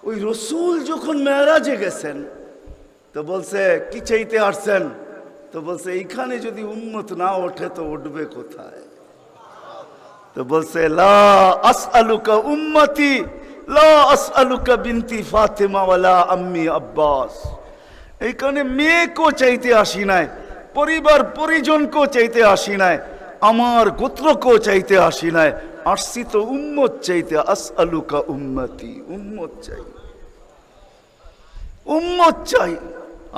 ওই রসুল যখন মেরাজে গেছেন তো বলছে কি চাইতে আসছেন, তো বলছে এইখানে যদি উম্মত না ওঠে তো উঠবে কোথায়? তো বলছে লা আসআলুকা উম্মতি লা আসআলুকা বিনতি ফাতেমা ওয়ালা আম্মি আব্বাস। এইখানে মেয়েকেও চাইতে আসি নাই, পরিবার পরিজনকেও চাইতে আসি নাই, আমার গোত্রকেও চাইতে আসি নাই, আসছি তো উম্মত চাইতে। আসআলুকা উম্মতি, উম্মত চাই, উম্মত চাই।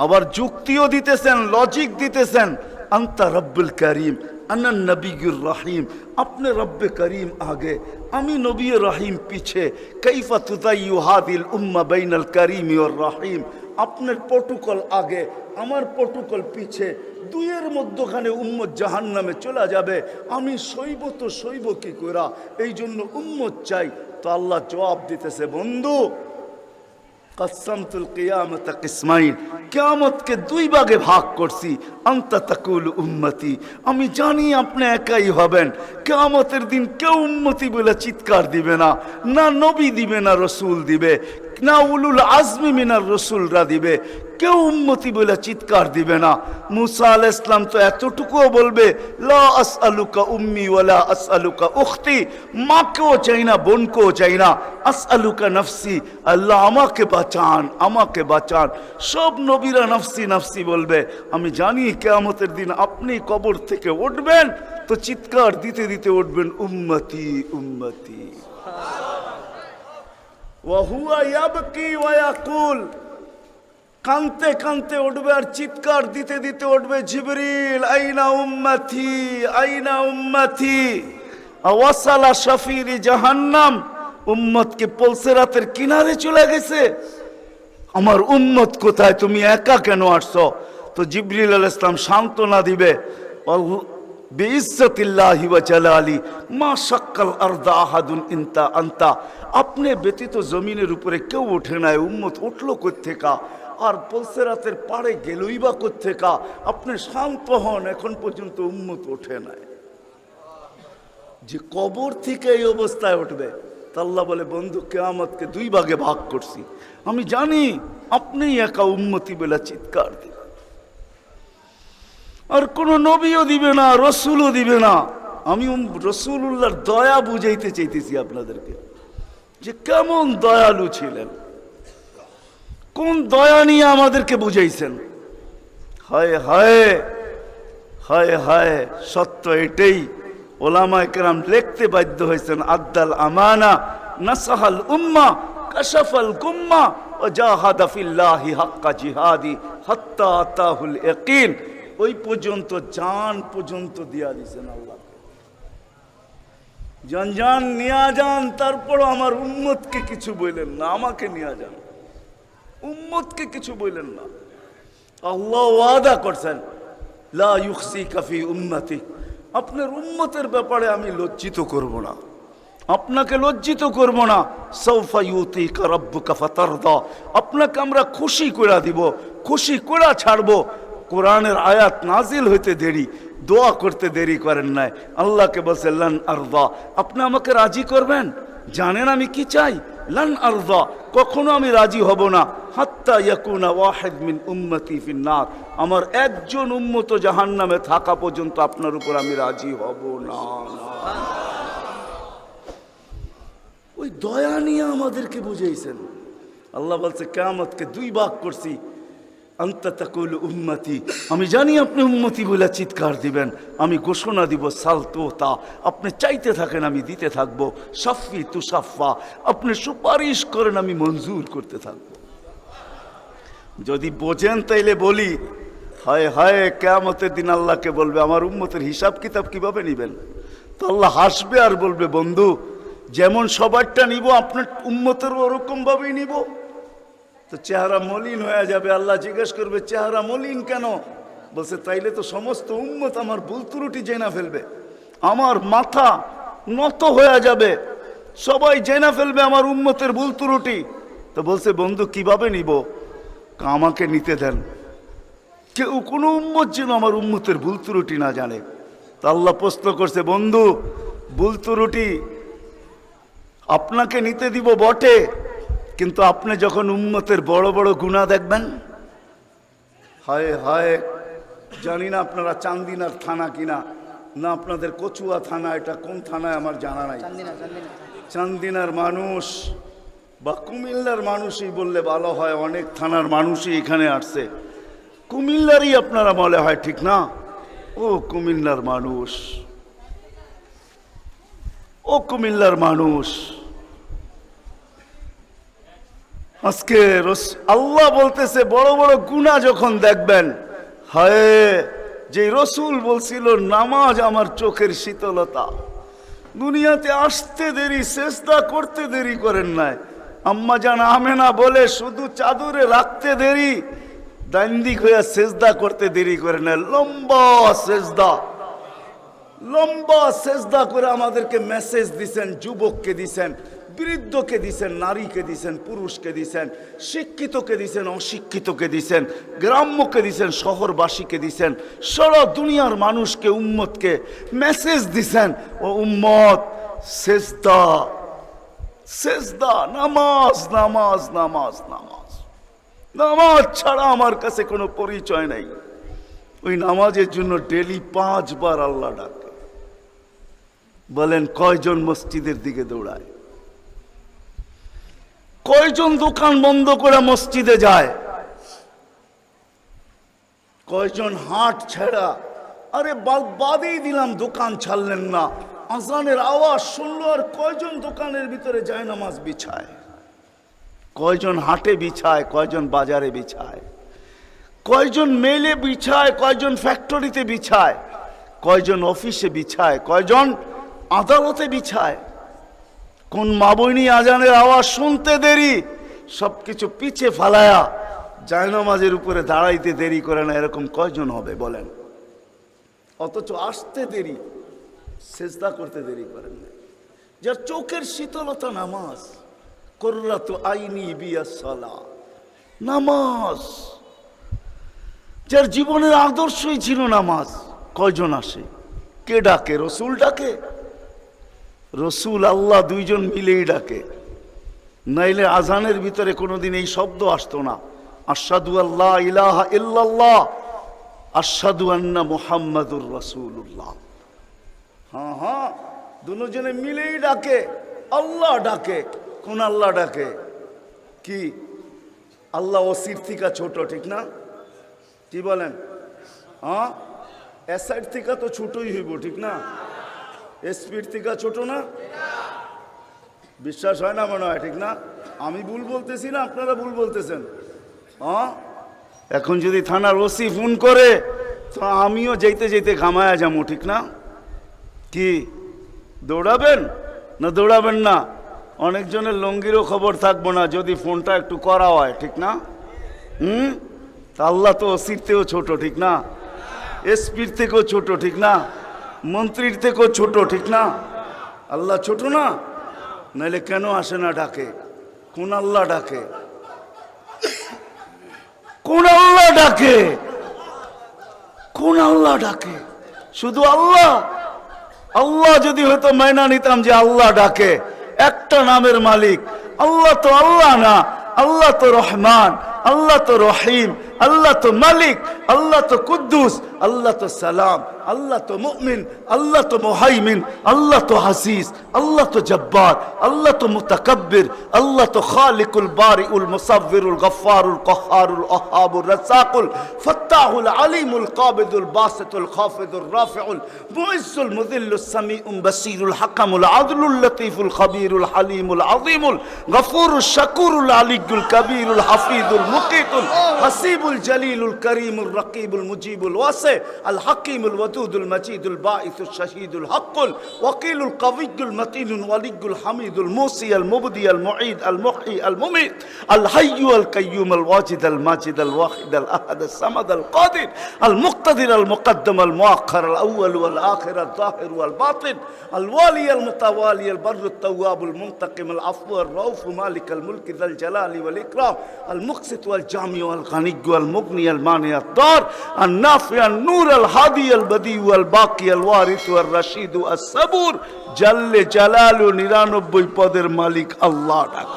আবার যুক্তিও দিতেছেন, লজিক দিতেছেন। আন্তা রব্বুল করিম আনা নবিয়ুর রহিম, আপনি রব্বে করিম আগে, আমি নবী রহিম পিছে। কাইফা তুদাইয়ু হাদিল উম্মাহ বাইনাল করিম ওয়ার রহিম, আপনার প্রটোকল আগে, আমার প্রটোকল পিছে, দুইয়ের মধ্যখানে উম্মত জাহান্নামে চলে যাবে, আমি সইব তো সইব কি করা? এই জন্য উম্মত চাই। তো আল্লাহ জবাব দিতেছে, বন্ধু কসমতুল কিয়ামত কিসমাইন, কিয়ামতকে দুই ভাগে ভাগ করছি। আনতা তাকুল উম্মতি, আমি জানি আপনি একাই হবেন। কিয়ামতের দিন কেউ উম্মতি বলে চিৎকার দিবে না, না নবী দিবে, না রসুল দিবে, না উলুল আজমি মিনার রসুলরা দিবে, কেউ উম্মতি বলে চিৎকার দিবে না। মুসা আলাইহিস সালাম তো এতটুকুও বলবে লা আসআলুকা উম্মি ওয়ালা আসআলুকা উখতি, মাকেও চাই না, বোনকেও চাই না, আসআলুকা নফসি, আল্লাহ আমাকে বাঁচান, আমাকে বাঁচান। সব নবীরা নফসি নফসি বলবে। আমি জানি কিয়ামতের দিন আপনি কবর থেকে উঠবেন তো চিৎকার দিতে দিতে উঠবেন উম্মতি উম্মতি। ওয়া হুয়া ইয়াবকি ওয়া ইয়াকুল, কানতে কানতে উঠবে আর চিৎকার দিতে দিতে উঠবে, জিবরিল আইনা উম্মতি আইনা উম্মতি। ওয়াসালা শাফিরি জাহান্নাম, উম্মতকে পলসেরাতের কিনারে চলে গেছে, আমার উম্মত কোথায়, তুমি একা কেন আসছো? তো জিবরিল আলাইহিস সালাম সান্ত্বনা দিবে, বিইজ্জতিল্লাহি ওয়া জালালি মা শাক্কাল আরদা আহাদুন ইনতা আনতা, আপনি ব্যতীত জমিনের উপরে কেউ ওঠে নাই, উম্মত উঠলো কোত্থেকা? আর পলসেরাতের পাড়ে গেলই বা কোত্থেকা? আপনি শান্ত হন, এখন পর্যন্ত উম্মত ওঠে নাই। যে কবর থেকে এই অবস্থায় উঠবে, তা আল্লাহ বলে, বন্ধু কিয়ামতকে দুই ভাগে ভাগ করছি, আমি জানি আপনি একা উম্মতি বলে চিৎকার দিবেন, আর কোন নবীও দিবে না, রসুলও দিবে না। আমি রসুলুল্লাহর দয়া বুঝাইতে চাইতেছি আপনাদেরকে, যে কেমন দয়ালু ছিলেন, কোন দয়া নিয়ে আমাদেরকে বুঝাইছেন। হায় হায় হায় হায়, সত্য এটাই। ওলামায়ে কেরাম লিখতে বাধ্য হয়েছেন, আদ্দাল আমানা নাসাহাল উম্মাহ কাশাফাল গুম্মাহ ওয়া জাহাদা ফিল্লাহি হাক্কা জিহাদি হাত্তা আতাহুল ইয়াকিন। ওই পর্যন্ত, জান পর্যন্ত দিয়া দিয়েছেন আল্লাহ, জান জান নিয়া যান, তারপর আমার উম্মতকে কিছু বললেন না, আমাকে নিয়া যান, উম্মতকে কিছু বললেন না। আল্লাহ ওয়াদা করছেন লা ইউখসিকা ফি উম্মতি, আপনার উম্মতের ব্যাপারে আমি লজ্জিত করব না, আপনাকে লজ্জিত করব না। সাউফা ইউতিকা রাব্বুকা ফাতারদা, আপনাকে আমরা খুশি করে দিব, খুশি করে ছাড়বো। কোরআনের আয়াত নাজিল হইতে দেরি, দোয়া করতে দেরি করেন নাই। আল্লাহকে বলছে লান আরদা, আপনি আমাকে রাজি করবেন? জানেন আমি কি চাই? লান আরদা, কখনো আমি রাজি হব না, হাত্তা ইয়াকুনা ওয়াহিদ মিন উম্মতি ফিন্নার, আমার একজন উম্মত জাহান্নামে থাকা পর্যন্ত আপনার উপর আমি রাজি হব না। ওই দয়া নিয়ে আমাদেরকে বুঝাইছেন। আল্লাহ বলছে কিয়ামতকে দুই ভাগ করছি। আনতা তাকুল উম্মতি, আমি জানি আপনি উম্মতি বলে চিৎকার দিবেন, আমি ঘোষণা দিব সালতোতা, আপনি চাইতে থাকেন আমি দিতে থাকবো। সাফি তুসাফা, আপনি সুপারিশ করেন আমি মঞ্জুর করতে থাকবো। যদি বোঝেন তাইলে বলি, হায় হায়, কিয়ামতের দিন আল্লাহকে বলবে আমার উম্মতের হিসাব কিতাব কিভাবে নিবেন? তো আল্লাহ হাসবে আর বলবে, বন্ধু যেমন সবারটা নিব আপনার উম্মতেরও ওরকম ভাবেই নিব। তো চেহারা মলিন হয়ে যাবে। আল্লাহ জিজ্ঞেস করবে চেহারা মলিন কেন? বলছে তাইলে তো সমস্ত উম্মত আমার ভুল ত্রুটি জেনা ফেলবে, আমার মাথা নত হয়ে যাবে, সবাই জেনা ফেলবে আমার উম্মতের ভুল ত্রুটি। তো বলছে বন্ধু কিভাবে নিব? আমাকে নিতে দেন, কেউ কোনো উম্মত যেন আমার উম্মতের ভুল ত্রুটি না জানে। তা আল্লাহ প্রশ্ন করছে, বন্ধু ভুল ত্রুটি আপনাকে নিতে দিব বটে, কিন্তু আপনি যখন উম্মতের বড় বড় গুনাহ দেখবেন, হায় হায়, জানি না আপনারা চান্দিনার থানা কিনা, না আপনাদের কচুয়া থানা, এটা কোন থানায় আমার জানা নাই। চান্দিনার মানুষ বা কুমিল্লার মানুষই বললে ভালো হয়, অনেক থানার মানুষই এখানে আসছে। কুমিল্লারই আপনারা বলে হয়, ঠিক না? ও কুমিল্লার মানুষ, ও কুমিল্লার মানুষ, আজকে আল্লাহ বলতেছে বড় বড় গুনাহ যখন দেখবেন, হায়, যে রসুল বলছিল নামাজ আমার চোখের শীতলতা, দুনিয়াতে আসতে দেরি, সেজদা করতে দেরি করেন নাই। আম্মা জান আমেনা বলে শুধু চাদরে রাখতে দেরি, দান্দিক হইয়া সেজদা করতে দেরি করে না। লম্বা সেজদা, লম্বা সেজদা করে আমাদেরকে মেসেজ দিছেন, যুবককে দিছেন, বৃদ্ধকে দিছেন, নারীকে দিছেন, পুরুষকে দিছেন, শিক্ষিতকে দিছেন, অশিক্ষিতকে দিছেন, গ্রাম্যকে দিছেন, শহরবাসীকে দিছেন, সারা দুনিয়ার মানুষকে, উম্মতকে মেসেজ দিছেন, ও উম্মত সেজদা, সেজদা, নামাজ, নামাজ, নামাজ, নামাজ, নামাজ ছাড়া আমার কাছে কোনো পরিচয় নাই। ওই নামাজের জন্য ডেলি 5 বার আল্লাহ ডাকে। বলেন কয়জন মসজিদের দিকে দৌড়ায়? কয়জন দোকান বন্ধ করে মসজিদে যায়? কয়জন হাট ছেড়া, আরে বাদেই দিলাম দোকান ছাড়লেন না, আজানের আওয়াজ শুনলো আর কয়জন দোকানের ভিতরে যায় নামাজ বিছায়? কয়জন হাটে বিছায়, কয়জন বাজারে বিছায়, কয়জন মেলে বিছায়, কয়জন ফ্যাক্টরিতে বিছায়, কয়জন অফিসে বিছায়, কয়জন আদালতে বিছায়? কোন মা বইনি আজানের আওয়াজ শুনতে দেরি, সবকিছু পিছে ফালায়া জায়নামাজের উপরে দাঁড়াইতে দেরি করে না, এরকম কয়জন হবে বলেন? অথচ আসতে দেরি, সেজদা করতে দেরি করেন না। যার চোখের শীতলতা নামাজ, কুররাতু আইনি বিয়াস সালাহ, নামাজ, যার জীবনের আদর্শই ছিল নামাজ, কয়জন আসে? কে ডাকে? রসুল ডাকে? রসুল আল্লাহ দুইজন মিলেই ডাকে, নাইলে আজানের ভিতরে কোনোদিন এই শব্দ আসতো না, আশহাদু আল্লা ইলাহা ইল্লাল্লাহ, আশহাদু আন্না মুহাম্মাদুর রাসূলুল্লাহ। হ্যাঁ হ্যাঁ, দুজনে মিলেই ডাকে, আল্লাহ ডাকে। কোন আল্লাহ ডাকে? কি আল্লাহ ওসির থেকে ছোট, ঠিক না? কি বলেন? হ্যাঁ, এসআইড থেকে তো ছোটই হইব, ঠিক না? এসপির থেকে ছোট না? বিশ্বাস হয় না মনে হয়, ঠিক না? আমি ভুল বলতেছি না আপনারা ভুল বলতেছেন? হ্যাঁ, এখন যদি থানার ওসি ফোন করে তো আমিও যেতে যেতে ঘামায়া যাবো, ঠিক না? কি দৌড়াবেন না দৌড়াবেন না? অনেকজনের লঙ্গিরও খবর থাকবো না যদি ফোনটা একটু করা হয়, ঠিক না? আল্লাহ তো ওসির থেকেও ছোট, ঠিক না? এসপির থেকেও ছোট, ঠিক না? মন্ত্রীর থেকেও ছোট, ঠিক না? আল্লাহ ছোট না? নাইলে কেন আসে না ডাকে? কোন আল্লাহ ডাকে? কোন আল্লাহ ডাকে? কোন আল্লাহ ডাকে? শুধু আল্লাহ? আল্লাহ যদি হয়তো মাইনা নিতাম যে আল্লাহ ডাকে, একটা নামের মালিক আল্লাহ, তো আল্লাহ না, আল্লাহ তো রহমান, আল্লাহ তো রহিম, আল্লাহ তো মালিক, আল্লাহ তো কুদ্দুস, আল্লাহ তো সালাম, আল্লাহ তো মুমিন, আল্লাহ তো মুহাইমিন, আল্লাহ তো হাসিস, আল্লাহ তো জব্বার, আল্লাহ তো মুতাকাব্বির, আল্লাহ তো খালিকুল বারিউল মুসাব্বিরুল গফফারুল কহ্হারুল ওয়াহ্হাবুর রাজ্জাকুল ফাত্তাহুল আলিমুল কাবিদুল বাসিতুল খাফিদুর রাফিউল মুইজ্জুল মুযিল্লুস সামিউল বাসীরুল হাকামুল আদলুল লতীফুল খবীরুল হালিমুল আযীমুল গফুরুশ শাকুরুল আলিয়্যুল কবীরুল হাফিজুল মুকিতুল হাসিবুল জলিলুল করিমুর রকিবুল মুজিবুল ওয়াসি আল হাকিমুল ওয়াদুদুল মজিদুল বাঈসুশ শাহীদুল হকুল ওয়াকিলুল কওয়িয়্যুল মতিনুল ওয়ালিয়্যুল হামিদুল মুসি আল মুবদি আল মুঈদ আল মুহয়ি আল মুমীত আল হাইয়্যু আল কাইয়্যুম আল ওয়াজিদ আল মাজিদ আল ওয়াহিদ আল আহাদ আল সামাদ আল কাদির আল মুক্তাদির আল মুকদ্দম আল মুআখ্খার আল আউয়াল ওয়াল আখির আল যাহির ওয়াল বাতিন আল ওয়ালি আল মুতাওয়ালি আল বররু আত তাওয়াব আল মুনতাকিম আল আফু আর রাউফ মালিক আল মুলক যাল জালালি ওয়াল ইকরাম আল মুকসিত ওয়াল জামি ওয়াল গানি ওয়াল মুগনি আল মানি আত দার আল নাফি আল নূর আল হাদি আল বদি ওয়াল বাকি আল ওয়ারিস ওয়াল রশিদ আস সাবুর জাল্লে জালালু 99 পদের মালিক আল্লাহ ডাক।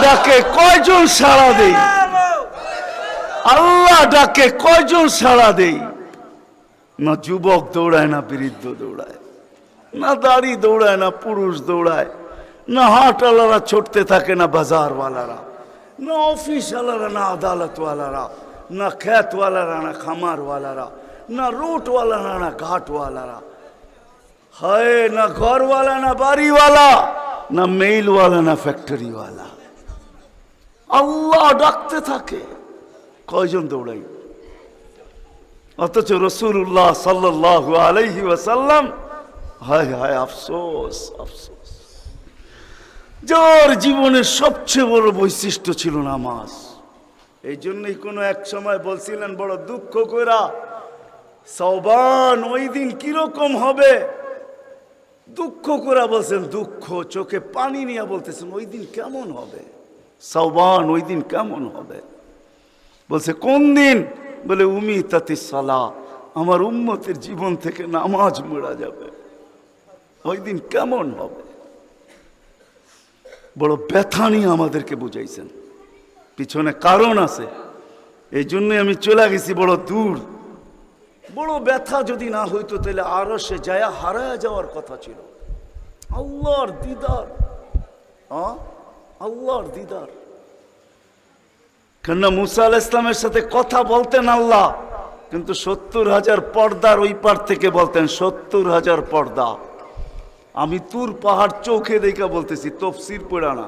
ডাকে কয়জন সাড়া দেই? আল্লাহ ডাকে কয়জন সাড়া দেই? না যুবক দৌড়ায়, না বৃদ্ধ দৌড়ায়, না দাড়ি দৌড়ায়, না পুরুষ দৌড়ায়, না হাটওয়ালারা ছুটতে থাকে, না বাজারওয়ালারা, না অফিসওয়ালারা, না আদালতওয়ালারা, না খেতওয়ালারা, না খামারওয়ালারা, না রুটওয়ালারা, না ঘাটওয়ালারা, হায় না ঘরওয়ালা, না বাড়িওয়ালা, না মেইলওয়ালা, না ফ্যাক্টরিওয়ালা। আল্লাহ ডাকতে থাকে, কয়জন দৌড়াই? অথচ রাসূলুল্লাহ সাল্লাল্লাহু আলাইহি ওয়াসাল্লাম, হায় হায় আফসোস আফসোস, যার জীবনের সবচেয়ে বড় বৈশিষ্ট্য ছিল নামাজ। এই জন্যই কোনো এক সময় বলছিলেন বড় দুঃখ কইরা, সওবান ওই দিন কিরকম হবে, দুঃখ করে বলছেন, দুঃখ চোখে পানি নিয়ে বলতেছেন ওই দিন কেমন হবে, সওবান ওই দিন কেমন হবে। বলছে কোন দিন? বলে উমিতাতিস সালাহ, আমার উম্মতের জীবন থেকে নামাজ মুড়া যাবে, ওই দিন কেমন হবে। বড় ব্যথা নিয়ে আমাদেরকে বুঝাইছেন, পিছনে কারণ আছে, এই জন্যই আমি চলে গেছি বড় দূর। বড় ব্যথা যদি না হইতো তাহলে আরো সে জায়া হারায় যাওয়ার কথা ছিল। আল্লাহর দিদার, আল্লাহর দিদার। কেননা মুসা আলাইহিস সালামের সাথে কথা বলতেন আল্লাহ, কিন্তু 70,000 পর্দার ওই পার থেকে বলতেন, 70,000 পর্দা। আমি তুর পাহাড় চোখে দেখা বলতেছি, তফসির পড়া না,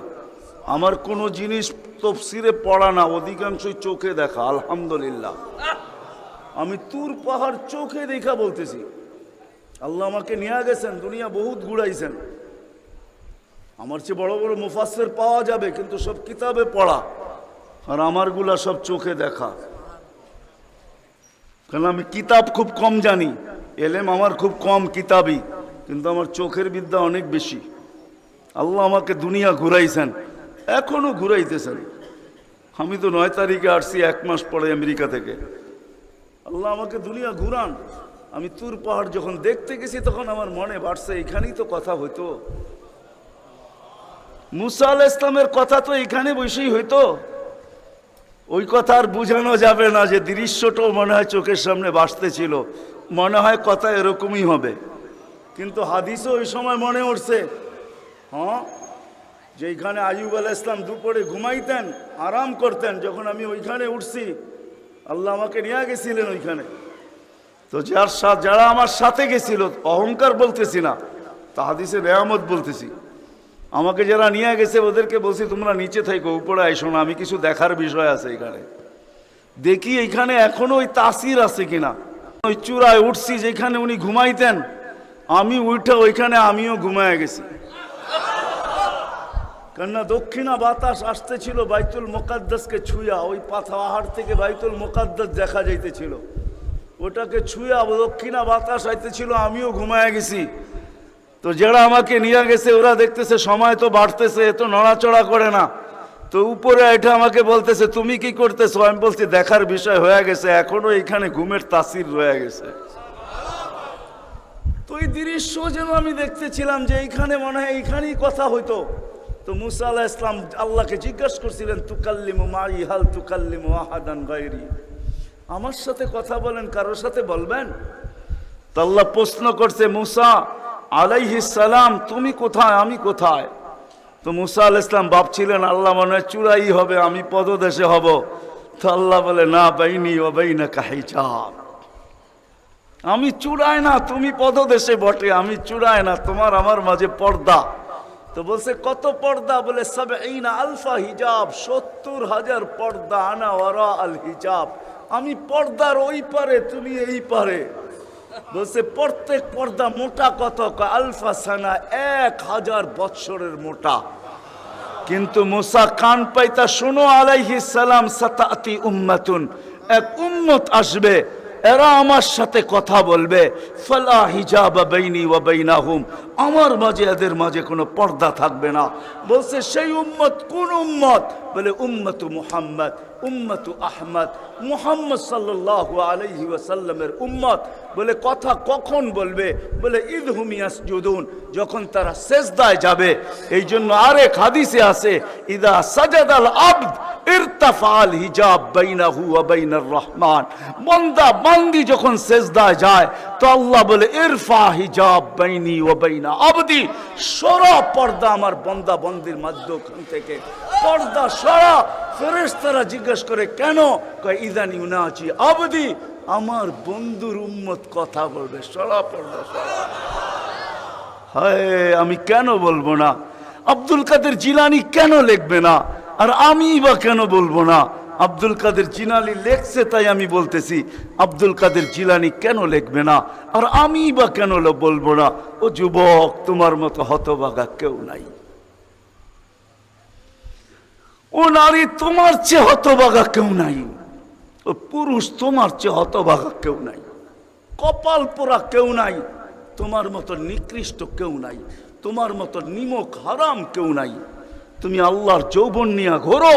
আমার কোনো জিনিস তফসিরে পড়া না, অধিকাংশই চোখে দেখা। আলহামদুলিল্লাহ, আমি তুর পাহাড় চোখে দেখা বলতেছি। আল্লাহ আমাকে নিয়ে গেছেন, দুনিয়া বহুত ঘুরাইছেন। আমার চেয়ে বড় বড় মুফাসসির পাওয়া যাবে, কিন্তু সব কিতাবে পড়া, আর আমারগুলা সব চোখে দেখা। কারণ আমি কিতাব খুব কম জানি, এলেম আমার খুব কম কিতাবই, কিন্তু আমার চোখের বিদ্যা অনেক বেশি। আল্লাহ আমাকে দুনিয়া ঘুরাইছেন, এখনো ঘুরাইতেছেন। আমি তো 9 তারিখে আসছি, 1 মাস পরে আমেরিকা থেকে। আল্লাহ আমাকে দুনিয়া ঘুরান। আমি তুর পাহাড় যখন দেখতে গেছি তখন আমার মনে বাড়ছে এখানেই তো কথা হইতো, মুসা আলাইহিস সালামের কথা তো এখানে বসেই হইতো। ওই কথা আর বুঝানো যাবে না, যে দৃশ্যটাও মনে হয় চোখের সামনে ভাসতেছিল, মনে হয় কথা এরকমই হবে। কিন্তু হাদিসও ওই সময় মনে উঠছে, যে এইখানে আইয়ুব আলাইহিস সালাম দুপুরে ঘুমাইতেন, আরাম করতেন, যখন আমি ওইখানে উঠছি আল্লাহ আমাকে নিয়ে গেছিলেন ওইখানে। তো যারা আমার সাথে গেছিল, অহংকার বলতেছি না, তা হাদিসে নেয়ামত বলতেছি, আমাকে যারা নিয়ে গেছে ওদেরকে বলছি তোমরা নিচে থাকো, উপরে আইসো না, আমি কিছু দেখার বিষয় আছে এখানে। দেখি এইখানে এখনো ওই তাসির আছে কিনা। ওই চূড়ায় উঠছি যেখানে উনি ঘুমাইতেন, আমি উঠে ওইখানে আমিও ঘুমায় গেছি। কেননা দক্ষিণা বাতাস আসতেছিল বাইতুল মুকাদ্দাসকে ছুঁয়া, ওই পাহাড় থেকে বাইতুল মুকাদ্দাস দেখা যাইতেছিল, ওটাকে ছুঁয়া দক্ষিণা বাতাস আইতেছিল, আমিও ঘুমায় গেছি। তো যারা আমাকে নিয়ে গেছে ওরা দেখতেছে সময় তো বাড়তেছে, এত নড়াচড়া করে না, তো উপরে এটা আমাকে বলতেছে তুমি কি করতেছো? আমি বলছি দেখার বিষয় হয়ে গেছে, এখনো এখানে ঘুমের তাসির রয়ে গেছে। তো এই দৃশ্য যেন আমি দেখতেছিলাম যে এইখানে মনে হয় এইখানেই কথা হইতো। তো মুসা আলাইহিস সালাম আল্লাহকে জিজ্ঞাসা করছিলেন, তুকাল্লিমু মাই হাল তুকাল্লিমু আহাদান গায়রি, আমার সাথে কথা বলেন, কারোর সাথে বলবেন? তো আল্লাহ প্রশ্ন করছে, মুসা আলাইহিস সালাম তুমি কোথায়, আমি কোথায়? তো মুসা আলাইহিস সালাম ভাবছিলেন আল্লাহ মনে হয় চূড়াই হবে, আমি পদদেশে হব। তো আল্লাহ বলে, না, বাইনি ওয়া বাইনাকা হিজাব, আমি চূড়ায় না, তুমি পদদেশে বটে, আমি চূড়ায় না, তোমার আমার মাঝে পর্দা। তো বলছে কত পর্দা? বলে ৭০,০০০ হিজাব, ৭০,০০০ পর্দা, আনা ওয়ারা আল হিজাব, আমি পর্দার ওই পারে, তুমি এই পারে। বলছে প্রত্যেক পর্দা মোটা কত? আলফা সানা, ১,০০০ বৎসরের মোটা। কিন্তু মুসা কান পাইতা, শোনো আলাইহিস সালাম, সাতাতি উম্মাতুন, এক উম্মত আসবে, এরা আমার সাথে কথা বলবে, ফালা হিজাব বাইনি ওয়া বাইনাহুম, আমার মাঝে এদের মাঝে কোনো পর্দা থাকবে না। বলছে সেই উম্মত কোন উম্মত? বলে উম্মতু মুহাম্মদ, উম্মতু আহমদ, মুহাম্মদ সাল্লাল্লাহু আলাইহি ওয়াসাল্লামের উম্মত। বলে কথা কখন বলবে? বলে ইদহুম ইয়াসজুদুন, যখন তারা সেজদায় যাবে। এই জন্য আরেক হাদিসে আছে, ইদা সাজাদাল আবদ ইরতাফাল হিজাব বাইনাহু ওয়া বাইনার রহমান। বান্দা বান্দি যখন সেজদায় যায় তো আল্লাহ বলে ইরফা হিজাব বাইনি ওয়া বাইনা আবদি, সরা পর্দা আমার বান্দা বান্দির মাঝখান থেকে, পর্দা সরা। ফেরেশতারা জিজ্ঞেস করে কেন? কয় ইদান ইউনাজি আবদি, আমার বন্ধুর উম্মত কথা বলবে, সরা পর্দা সরা। হায়, আমি কেন বলবো না? আব্দুল কাদের জিলানী কেন লিখবে না? আর আমি বা কেন বলবো না? আব্দুল কাদের জিলানী লেখছে তাই আমি বলতেছি। আব্দুল কাদের জিলানী কেন লিখবে না? আর আমি বা কেন বলবো না? ও যুবক, তোমার মতো হতভাগা কেউ নাই। ও নারী, তোমার চেয়ে হতভাগা কেউ নাই। ও পুরুষ, তোমার চেয়ে হতভাগা কেউ নাই। কপাল পোড়া কেউ নাই। তোমার মতো নিকৃষ্ট কেউ নাই। তোমার মতো নিমক হারাম কেউ নাই। তুমি আল্লাহর যৌবন নিয়ে ঘোরো,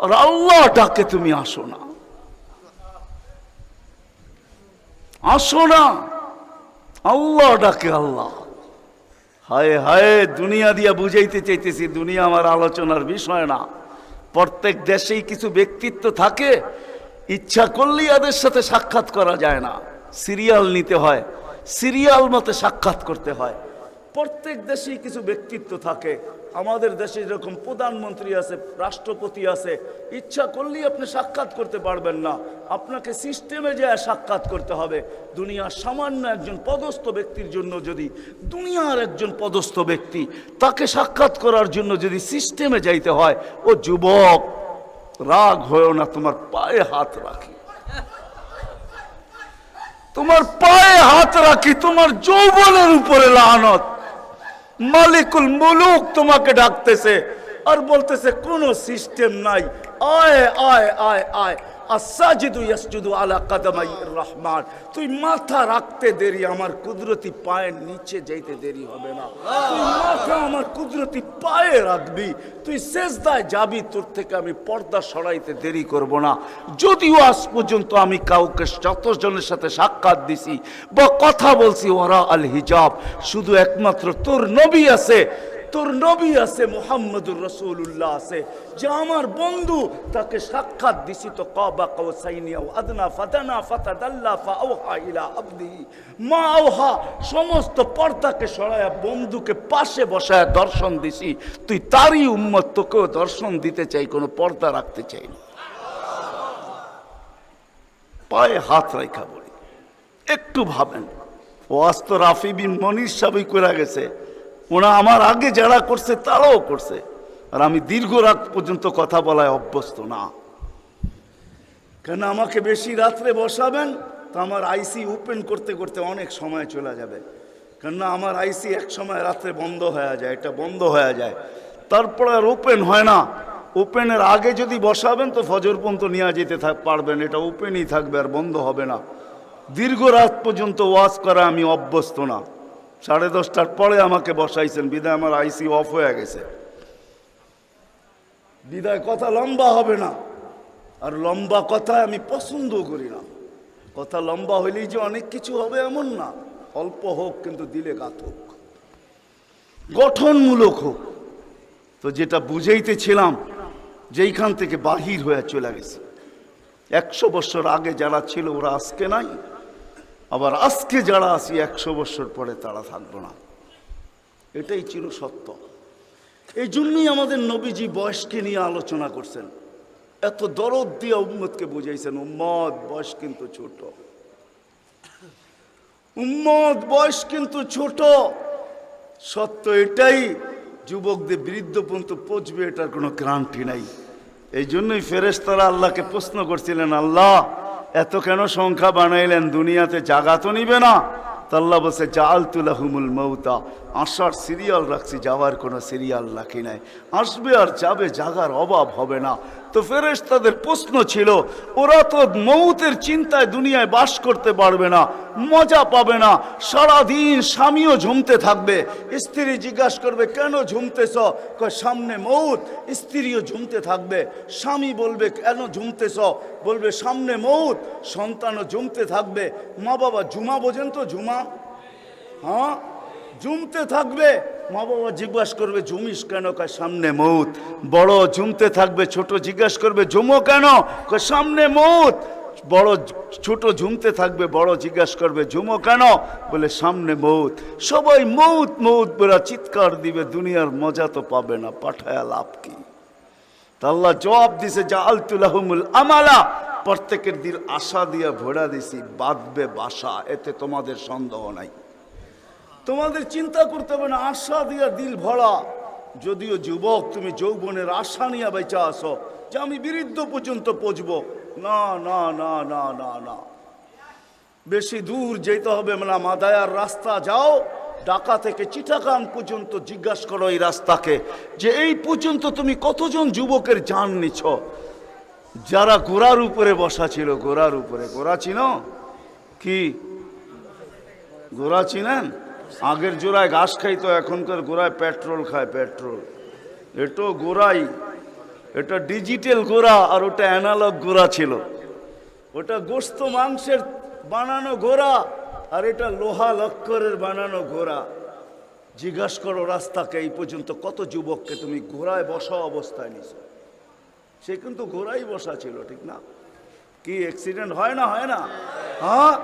আর আল্লাহ ডাকে তুমি আসো না, আসো না। আল্লাহ ডাকে আল্লাহ। হায় হায়, দুনিয়া দিয়া বুঝাইতে চাইতেছি, দুনিয়া আমার আলোচনার বিষয় না। প্রত্যেক দেশেই কিছু ব্যক্তিত্ব থাকে, ইচ্ছা করলেই এদের সাথে সাক্ষাৎ করা যায় না, সিরিয়াল নিতে হয়, সিরিয়াল মতে সাক্ষাৎ করতে হয়। প্রত্যেক দেশেই কিছু ব্যক্তিত্ব থাকে। আমাদের দেশে যেরকম প্রধানমন্ত্রী আছে, রাষ্ট্রপতি আছে, ইচ্ছা করলেই আপনি সাক্ষাৎ করতে পারবেন না, আপনাকে সিস্টেমে যায় সাক্ষাৎ করতে হবে। দুনিয়ার সামান্য একজন পদস্থ ব্যক্তির জন্য যদি, দুনিয়ার একজন পদস্থ ব্যক্তি, তাকে সাক্ষাৎ করার জন্য যদি সিস্টেমে যাইতে হয়, ও যুবক রাগ হয়েও না, তোমার পায়ে হাত রাখি, তোমার পায়ে হাত রাখি, তোমার যৌবনের উপরে লানত। মালিকুল মুলুক তোমাকে ডাকতেছে আর বলতেছে কোনো সিস্টেম নাই, আয় আয় আয় আয়। আসাজিদু ইয়াসজুদু আলা কাদামাইর রহমান, তুই মাথা রাখতে দেরি, আমার কুদরতি পায়ের নিচে যাইতে দেরি হবে না। তুই মাথা আমার কুদরতি পায়ে রাখবি, তুই সেজদায় যাবি, তোর থেকে আমি পর্দা সরাইতে দেরি করব না। যদিও আজ পর্যন্ত আমি কাউকে যতজনের সাথে সাক্ষাৎ দিছি বা কথা বলছি ওরা আল হিজাব, শুধু একমাত্র তোর নবী আছে, তোর নবী আছে, মুহাম্মদুর রাসূলুল্লাহ আছে, যে আমার বন্ধু, তাকে সাক্ষাৎ দিছি তো কাবা কাউসাইনি আও আদনা ফাদানা ফাতাদাল্লা ফাআওহা ইলা আবদিহি মা আওহা, সমস্ত পর্দাকে সরায়া বন্ধুকে পাশে বসায় দর্শন দিছি। তুই তারই উম্মত, তোকেও দর্শন দিতে চাই, কোনো পর্দা রাখতে চাই না। পায়ে হাত রাখা বলি, একটু ভাবেন। ওয়াজ তো রাফি বিন মনির সাহেবই করে গেছে, ওরা আমার আগে যারা করছে তারাও করছে, আর আমি দীর্ঘ রাত পর্যন্ত কথা বলায় অভ্যস্ত না। কেন আমাকে বেশি রাত্রে বসাবেন তো আমার আইসি ওপেন করতে করতে অনেক সময় চলে যাবে। কেননা আমার আইসি এক সময় রাত্রে বন্ধ হয়ে যায়, এটা বন্ধ হয়ে যায়, তারপরে আর ওপেন হয় না। ওপেনের আগে যদি বসাবেন তো ফজর পর্যন্ত নিয়ে যেতে পারবেন, এটা ওপেনই থাকবে আর বন্ধ হবে না। দীর্ঘ রাত পর্যন্ত ওয়াজ করা আমি অভ্যস্ত না। 10:30টার পরে আমাকে বসাইছেন, বিদায় আমার আইসি অফ হয়ে গেছে, বিদায় কথা লম্বা হবে না। আর লম্বা কথা আমি পছন্দ করি না। কথা লম্বা হইলেই যে অনেক কিছু হবে এমন না, অল্প হোক কিন্তু দিলে গাত হোক, গঠনমূলক হোক। তো যেটা বুঝাইতেছিলাম, যেইখান থেকে বাহির হয়ে চলে গেছে, 100 বছর আগে যারা ছিল ওরা আজকে নাই, আবার আজকে যারা আছি 100 বছর পরে তারা থাকবো না, এটাই চির সত্য। এই জন্যই আমাদের নবীজি বয়সকে নিয়ে আলোচনা করছেন, এত দরদ দিয়ে উম্মতকে বুঝাইছেন, উম্মত বয়স কিন্তু ছোট, উম্মত বয়স কিন্তু ছোট। সত্য এটাই, যুবকদের বৃদ্ধ পর্যন্ত পৌঁছবে এটার কোনো গ্যারান্টি নাই। এই জন্যই ফেরেশতারা আল্লাহকে প্রশ্ন করছিলেন, আল্লাহ এত কেন সংখ্যা বানাইলেন, দুনিয়াতে জাগা তো নিবে না? তা আল্লাহ বলছে জাআলতু লাহুমুল মাউতা, আসার সিরিয়াল রাখছি, যাওয়ার কোনো সিরিয়াল রাখি নাই। আসবে আর যাবে, জাগার অভাব হবে না। তো ফেরেশতাদের প্রশ্ন ছিল, ওরা তো মৌতের চিন্তায় দুনিয়ায় বাস করতে পারবে না, মজা পাবে না, সারাদিন স্বামীও ঝুমতে থাকবে। স্ত্রী জিজ্ঞাসা করবে, কেন ঝুমতেছ? কয় সামনে মৌত। স্ত্রীও ঝুমতে থাকবে। স্বামী বলবে, কেন ঝুমতেছ? বলবে সামনে মৌত। সন্তানও ঝুমতে থাকবে। মা বাবা ঝুমা বোঝেন তো? ঝুমা, হ্যাঁ, ঝুমতে থাকবে। মা বাবা জিজ্ঞাসা করবে, ঝুমিস কেন? কয় সামনে মৌত। বড় ঝুমতে থাকবে, ছোট জিজ্ঞাসা করবে, ঝুমো কেন? কয় সামনে মৌত। বড় ছোট ঝুমতে থাকবে, বড় জিজ্ঞাসা করবে, ঝুমো কেন? বলে সামনে মৌত। সবাই মৌত মৌত বলে চিৎকার দিবে, দুনিয়ার মজা তো পাবে না, পাঠায়া লাভ কি? তা আল্লাহ জবাব দিছে, জাআলতু লাহুমুল আমালা, প্রত্যেকের দিল আশা দিয়া ভরা দিছি, বাঁধবে বাসা, এতে তোমাদের সন্দেহ নাই। তোমাদের চিন্তা করতে হবে না, আশা দিয়া দিল ভরা। যদিও যুবক, তুমি যৌবনের আশা নিয়ে বেঁচে আসো যে আমি বৃদ্ধ পর্যন্ত পৌঁছবো, না না না না না না, বেশি দূর যেতে হবে না। মাদায়ার রাস্তা যাও, ঢাকা থেকে চিটাগাং পর্যন্ত জিজ্ঞাসা করো এই রাস্তাকে, যে এই পর্যন্ত তুমি কতজন যুবকের জান নিছ যারা ঘোড়ার উপরে বসা ছিল। ঘোড়ার উপরে, ঘোড়া চিনো কি? ঘোড়া চিনেন? আগের জোড়ায় ঘাস খাইতো, এখনকার গোড়ায় পেট্রোল খায়। পেট্রোল, এটা গোড়াই, এটা ডিজিটাল গোড়া, আর ওটা অ্যানালগ গোড়া ছিল। ওটা গোস্ত মাংসের বানানো ঘোড়া, আর এটা লোহা লক্করের বানানো ঘোড়া। জিজ্ঞাসা করো রাস্তাকে, এই পর্যন্ত কত যুবককে তুমি ঘোড়ায় বসা অবস্থায় নিছো? সে কিন্তু ঘোড়াই বসা ছিল, ঠিক না? কি অ্যাক্সিডেন্ট হয় না? হয় না? হ্যাঁ,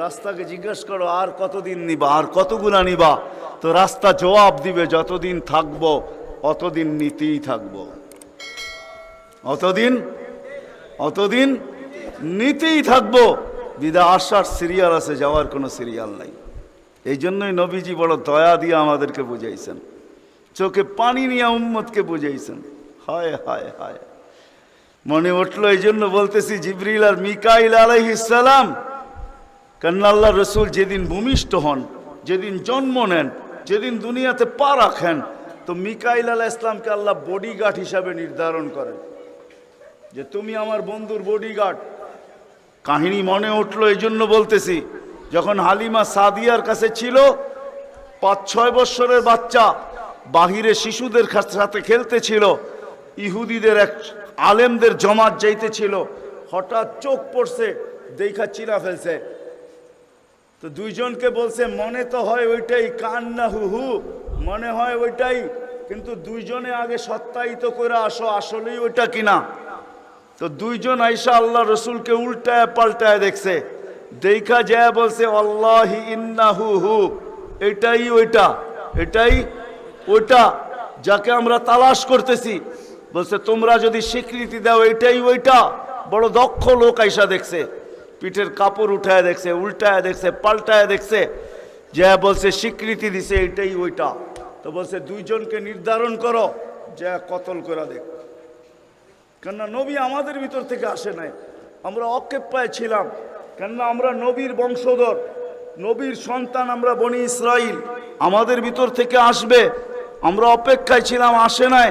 রাস্তাকে জিজ্ঞাসা করো আর কতদিন নিবা, আর কতগুলা নিবা? তো রাস্তা জবাব দিবে, যতদিন থাকবো অতদিন নিতেই থাকবো, অতদিন নিতেই থাকবো। বিদা আসার সিরিয়াল আছে, যাওয়ার কোনো সিরিয়াল নাই। এই জন্যই নবীজি বড় দয়া দিয়ে আমাদেরকে বুঝাইছেন, চোখে পানি নিয়ে উম্মতকে বুঝাইছেন। হায় হায় হায়, মনে উঠলো, এই জন্য বলতেছি জিবরিল আর মিকাইল আলাইহিস সালাম, কেন আল্লাহ রসুল যেদিন ভূমিষ্ঠ হন, যেদিন জন্ম নেন, যেদিন দুনিয়াতে পা রাখেন, তো মিকাইল আলাইহিস সালামকে আল্লাহ বডিগার্ড হিসাবে নির্ধারণ করেন যে তুমি আমার বন্ধুর বডিগার্ড। কাহিনী মনে উঠলো, এই জন্য বলতেছি, যখন হালিমা সাদিয়ার কাছে ছিল, 5-6 বৎসরের বাচ্চা বাহিরে শিশুদের সাথে খেলতেছিল, ইহুদিদের এক আলেমদের জমাত যাইতেছিল, হঠাৎ চোখ পড়ছে, দেখা চিনা ফেলছে। তো দুইজনকে বলছে, মনে তো হয় ওইটাই, কান্না হু হু, মনে হয় ওইটাই, কিন্তু দুইজনে আগে সত্যায়িত করে আসো আসলেই ওইটা কিনা। তো দুইজন আইসা আল্লাহ রসুলকে উল্টায় পাল্টায় দেখছে, দেখা যায় বলছে, আল্লাহি ইন্নাহু হু, এটাই ওইটা, এটাই ওইটা যাকে আমরা তালাশ করতেছি। বলছে, তোমরা যদি স্বীকৃতি দাও এটাই ওইটা। বড় দক্ষ লোক আইসা দেখছে, পিঠের কাপড় উঠায় দেখছে, উল্টায় দেখছে, পাল্টায় দেখছে, যা বলছে স্বীকৃতি দিছে এটাই ওইটা। তো বলছে, দুইজনকে নির্ধারণ করো, যা কতল করে দেখ। কেননা নবী আমাদের ভিতর থেকে আসে নাই, আমরা অক্ষেপায় ছিলাম। কেননা আমরা নবীর বংশধর, নবীর সন্তান, আমরা বনি ইসরাইল, আমাদের ভিতর থেকে আসবে, আমরা অপেক্ষায় ছিলাম, আসে নাই।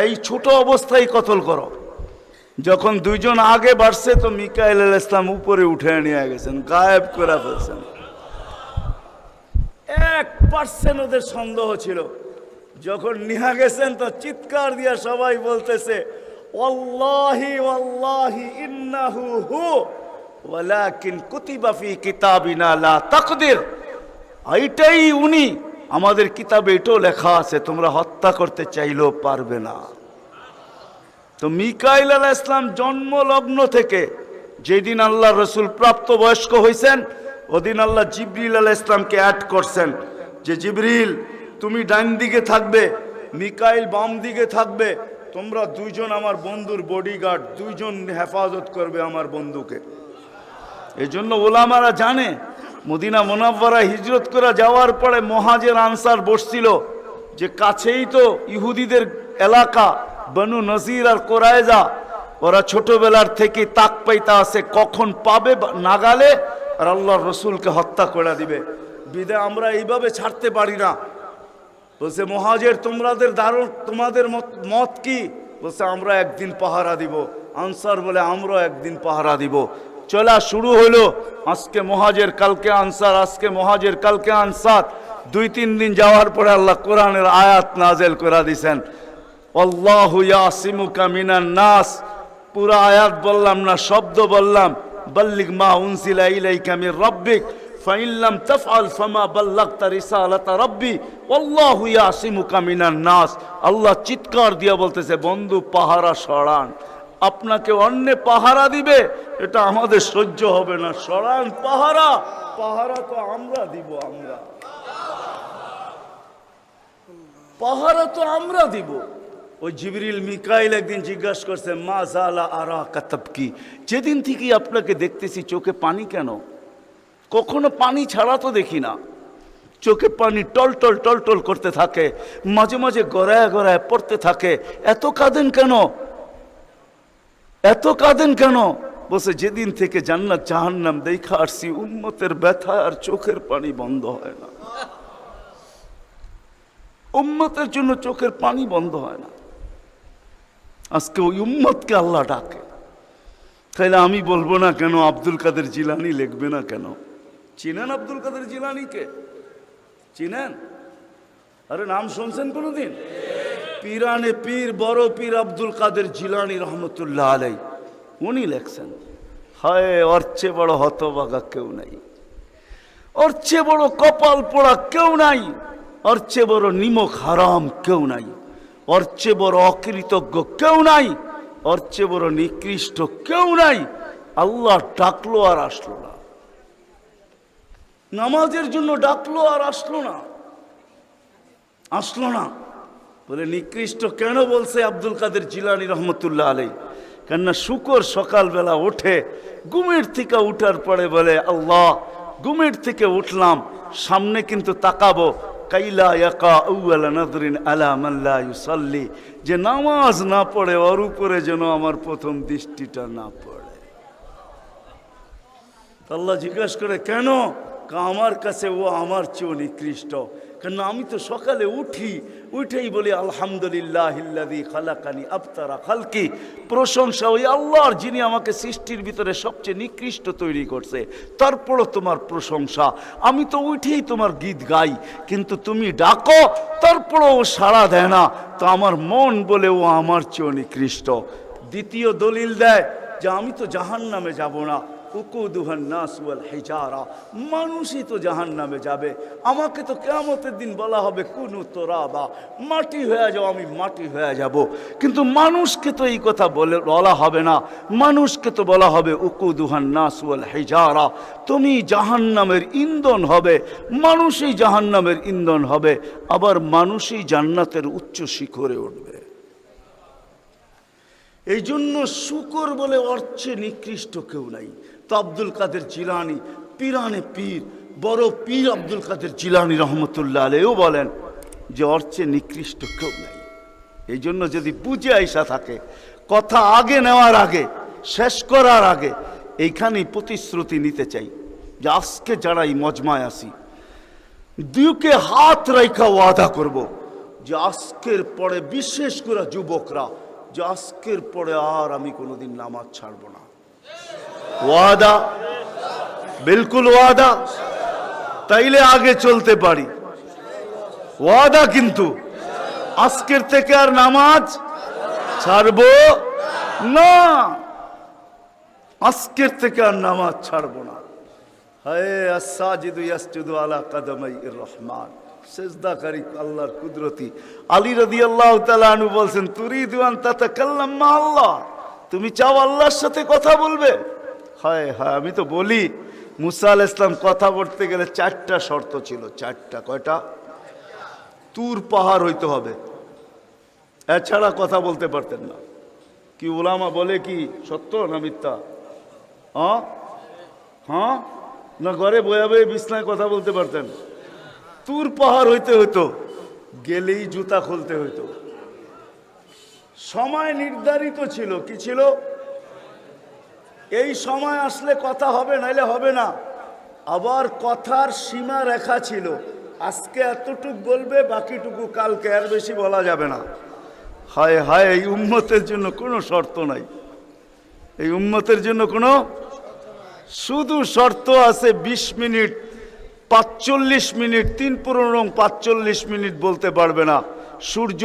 এই ছোট অবস্থায় কতল করো। যখন দুইজন আগে বাড়ছে, তো মিকাইল আলাইহিস সালাম উপরে উঠে নিয়ে গেছেন, গায়েব করে ফেলছেন। 1% ওদের সন্দেহ ছিল। যখন নিয়ে গেছেন, তো চিৎকার দিয়া সবাই বলতেছে, ওয়াল্লাহি ওয়াল্লাহি ইন্নাহু হু ওয়ালাকিন কুতিবা ফি কিতাবিনা লা তাকদির, এইটাই উনি, আমাদের কিতাবে এটাও লেখা আছে, তোমরা হত্যা করতে চাইলেও পারবে না। তো মিকাইল আলাইহিস সালাম জন্মলগ্ন থেকে যেদিন আল্লাহ রসুল প্রাপ্তবয়স্ক হয়েছেন, ওদিন আল্লাহ জিবরিল আলাইহিস সালামকে অ্যাড করছেন যে, জিবরিল তুমি ডান দিকে থাকবে, মিকাইল বাম দিকে থাকবে, তোমরা দুইজন আমার বন্ধুর বডিগার্ড, দুইজন হেফাজত করবে আমার বন্ধুকে। এই জন্য ওলামারা জানে, মদিনা মুনাওয়ারা হিজরত করে যাওয়ার পরে মুহাজির আনসার বসছিল যে কাছেই তো ইহুদিদের এলাকা, বনু নজির আর কোরাইজা, ওরা ছোটবেলার থেকে তাক পাইতা আছে কখন পাবে নাগালে আর আল্লাহর রসুলকে হত্যা করে দিবে। বিদে আমরা এইভাবে ছাড়তে পারি না। বলছে, মুহাজির তোমাদের মত কি? বলছে আমরা একদিন পাহারা দিব। আনসার বলে আমরাও একদিন পাহারা দিব। চলা শুরু হলো। আজকে মুহাজির, কালকে আনসার, আজকে মুহাজির, কালকে আনসার। 2-3 দিন যাওয়ার পরে আল্লাহ কোরআনের আয়াত নাযিল করে দিয়েছেন, আল্লাহু ইয়াসিমুকা মিনান নাস। পুরা আয়াত বললাম না, শব্দ বললাম। বাল্লিগ মা উনজিলা ইলাইকা মির রাব্বিক ফাইন লাম তাফআল ফামা বাল্লাগতা রিসালাতা রাব্বি আল্লাহু ইয়াসিমুকা মিনান নাস। আল্লাহ চিৎকার দিয়ে বলতেছে, বন্ধু পাহারা সরান। আপনাকে অন্য পাহারা দিবে, এটা আমাদের সহ্য হবে না। সরান পাহারা। পাহারা তো আমরা দিব। আমরা পাহারা তো আমরা দিব। ওই জিবরিল মিকাইল একদিন জিজ্ঞাসা করছে, মা জালা আরাকা তাবকি, যেদিন থেকে আপনাকে দেখতেছি চোখে পানি কেন? কখনো পানি ছাড়া তো দেখি না। চোখে পানি টলটল টলটল করতে থাকে, মাঝে মাঝে গড়ায় গড়ায় পড়তে থাকে। এত কাঁদেন কেন? এত কাঁদেন কেন? বলছে, যেদিন থেকে জান্নাত জাহান্নাম দেখা আসছি, উম্মতের ব্যথা আর চোখের পানি বন্ধ হয় না। উম্মতের জন্য চোখের পানি বন্ধ হয় না। আজকে ওই উম্মতকে আল্লাহ ডাকে। তাইলে আমি বলবো না কেন আব্দুল কাদের জিলানী লিখবে না কেন? চিনেন আব্দুল কাদের জিলানীকে? চিনেন? আরে নাম শুনছেন কোনোদিন? পীরানে পীর, বড় পীর আব্দুল কাদের জিলানী রহমতুল্লাহ আলাই, উনি লেখছেন, হায় ওর চেয়ে বড় হতভাগা কেউ নাই, ওর চেয়ে বড় কপাল পোড়া কেউ নাই, ওর চেয়ে বড় নিমক হারাম কেউ নাই, ওর চেয়ে বড় অকৃতজ্ঞ কেউ নাই, ওর চেয়ে বড় নিকৃষ্ট কেউ নাই। আল্লাহ ডাকলো আর আসলো না, নামাজের জন্য ডাকলো আর আসলো না, আসলো না। বলে নিকৃষ্ট কেন বলছে আব্দুল কাদের জিলানী রহমতুল্লাহ আলাই? কেননা শুকর সকালবেলা ওঠে, ঘুমের থেকে উঠার পরে বলে, আল্লাহ ঘুমের থেকে উঠলাম, সামনে কিন্তু তাকাবো, কাইলা ইয়াকা আউয়ালা নাদরিন আলা মান লা ইউসাল্লি, যে নামাজ না পড়ে ওর উপরে যেন আমার প্রথম দৃষ্টিটা না পড়ে। আল্লাহ জিজ্ঞাসা করে, কেন? আমার কাছে ও আমার চেয়েও নিকৃষ্ট। কেন? আমি তো সকালে উঠেই বলি আলহামদুলিল্লাহিল্লাযী খালাকানি আবতারা খালকি, প্রশংসা ওই আল্লাহর যিনি আমাকে সৃষ্টির ভিতরে সবচেয়ে নিকৃষ্ট তৈরি করছে, তারপরও তোমার প্রশংসা। আমি তো উঠেই তোমার গীত গাই, কিন্তু তুমি ডাকো তারপরও ও সাড়া দেয় না, তো আমার মন বলে ও আমার চেয়েও নিকৃষ্ট। দ্বিতীয় দলিল দেয় যে আমি তো জাহান্নামে যাব না, উকুদুহান নাস ওয়াল হিজারা, মানুষই তো জাহান্নামে যাবে। আমাকে তো কিয়ামতের দিন বলা হবে কুনু তুরাবা, মাটি হয়ে যাও, আমি মাটি হয়ে যাব। কিন্তু মানুষকে তো এই কথা বলা হবে না, মানুষকে তো বলা হবে উকুদুহান নাস ওয়াল হিজারা, তুমি জাহান্নামের ইন্ধন হবে, মানুষই জাহান্নামের ইন্ধন হবে, আবার মানুষই জান্নাতের উচ্চ শিখরে উঠবে। এই জন্য শুকর বলে অর্চে নিকৃষ্ট কেউ নাই। তো আব্দুল কাদের জিলানী, পীরানে পীর, বড় পীর আব্দুল কাদের জিলানী রহমতুল্লাহ আলাইহিও বলেন যে অর্চে নিকৃষ্ট কেউ নাই। এই জন্য যদি বুঝে আইসা থাকে, কথা আগে নেওয়ার আগে, শেষ করার আগে এইখানেই প্রতিশ্রুতি নিতে চাই যে আজকে যারা এই মজমায় আসি, দুকে হাত রাইখা ওয়াদা করব যে আজকের পরে, বিশেষ করে যুবকরা, যে আজকের পরে আর আমি কোনোদিন নামাজ ছাড়ব না। ওয়াদা, বিলকুল ওয়াদা, তাইলে আগে চলতে পারি। ওয়াদা কিন্তু আজকের থেকে আর নামাজ ছাড়ব না, আজকের থেকে আর নামাজ ছাড়ব না। হায় আস-সাজিদু ইয়াসজুদু আলা কাদামাইর রহমান, সেজদাকারী আল্লাহর কুদরতি। আলী রাদিয়াল্লাহু তাআলা আনহু বলছেন, তুরিদু আন তাতাকাল্লাম মা আল্লাহ, তুমি চাও আল্লাহর সাথে কথা বলবে? হায় হায়, আমি তো বলি মুসা আলাইহিস সালাম কথা বলতে গেলে 4টা শর্ত ছিল। 4টা। কয়টা? তুর পাহাড় হইতে হবে, এছাড়া কথা বলতে পারতেন না। কি উলামা বলে কি সত্য না মিথ্যা? হ্যাঁ না ঘরে বয়া বয়ে বিছনায় কথা বলতে পারতেন? তুর পাহাড় হইতে হইতো, গেলেই জুতা খুলতে হইতো। সময় নির্ধারিত ছিল। কি ছিল? এই সময় আসলে কথা হবে, নাইলে হবে না। আবার কথার সীমা রেখা ছিল, আজকে এতটুক বলবে, বাকিটুকু কালকে, আর বেশি বলা যাবে না। হায় হায়, এই উম্মতের জন্য কোনো শর্ত নাই, এই উম্মতের জন্য কোনো শুধু শর্ত আছে 20 মিনিট 45 মিনিট, 3-45 মিনিট বলতে পারবে না। সূর্য